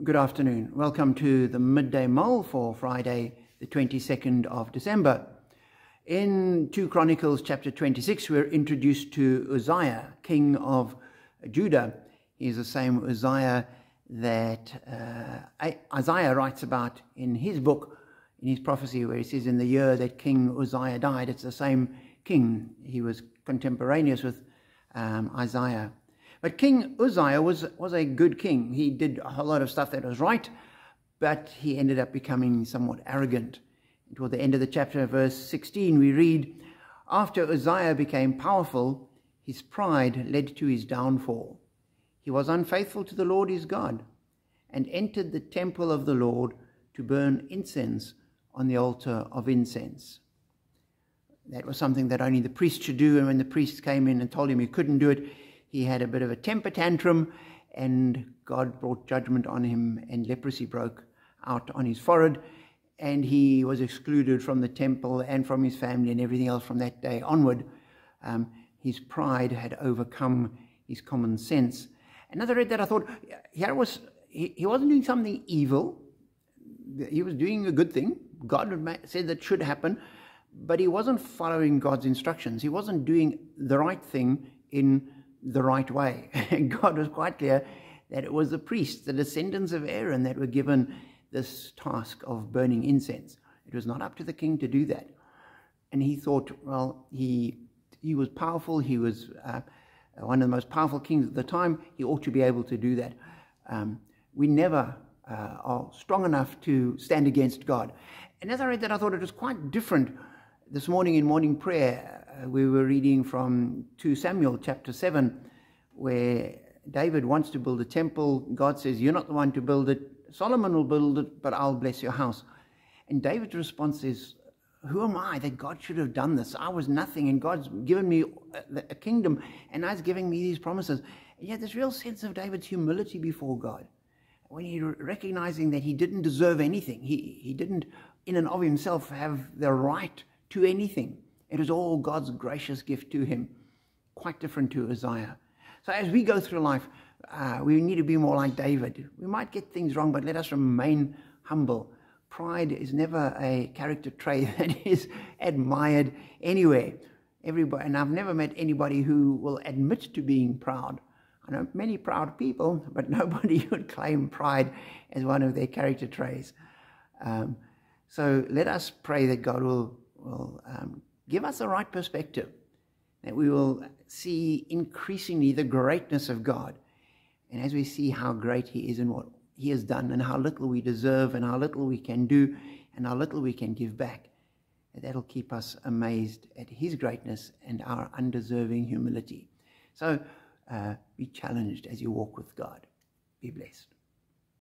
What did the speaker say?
Good afternoon. Welcome to the Midday Mull for Friday, the 22nd of December. In 2 Chronicles chapter 26, we're introduced to Uzziah, king of Judah. He's the same Uzziah that Isaiah writes about in his book, in his prophecy, where he says in the year that King Uzziah died, it's the same king. He was contemporaneous with Isaiah. But King Uzziah was a good king. He did a whole lot of stuff that was right, but he ended up becoming somewhat arrogant. Toward the end of the chapter, verse 16, we read, "After Uzziah became powerful, his pride led to his downfall. He was unfaithful to the Lord his God, and entered the temple of the Lord to burn incense on the altar of incense." That was something that only the priest should do, and when the priest came in and told him he couldn't do it, he had a bit of a temper tantrum, and God brought judgment on him, and leprosy broke out on his forehead, and he was excluded from the temple and from his family and everything else from that day onward. His pride had overcome his common sense. And as I read that, I thought, he wasn't doing something evil. He was doing a good thing. God said that should happen, but he wasn't following God's instructions. He wasn't doing the right thing in the right way. And God was quite clear that it was the priests, the descendants of Aaron, that were given this task of burning incense. It was not up to the king to do that. And he thought, well, he was powerful. He was one of the most powerful kings at the time. He ought to be able to do that. We never are strong enough to stand against God. And as I read that, I thought it was quite different. This morning in morning prayer, we were reading from 2 Samuel chapter 7, where David wants to build a temple. God says, "You're not the one to build it. Solomon will build it, but I'll bless your house." And David's response is, "Who am I that God should have done this? I was nothing, and God's given me a kingdom, and now he's giving me these promises." And yet this real sense of David's humility before God, when he recognizing that he didn't deserve anything. He didn't, in and of himself, have the right to anything. It was all God's gracious gift to him. Quite different to Uzziah. So as we go through life, we need to be more like David. We might get things wrong, but let us remain humble. Pride is never a character trait that is admired anywhere. Everybody, and I've never met anybody who will admit to being proud. I know many proud people, but nobody would claim pride as one of their character traits. So let us pray that God will give us the right perspective, that we will see increasingly the greatness of God. And as we see how great he is and what he has done, and how little we deserve, and how little we can do, and how little we can give back, that'll keep us amazed at his greatness and our undeserving humility. So be challenged as you walk with God. Be blessed.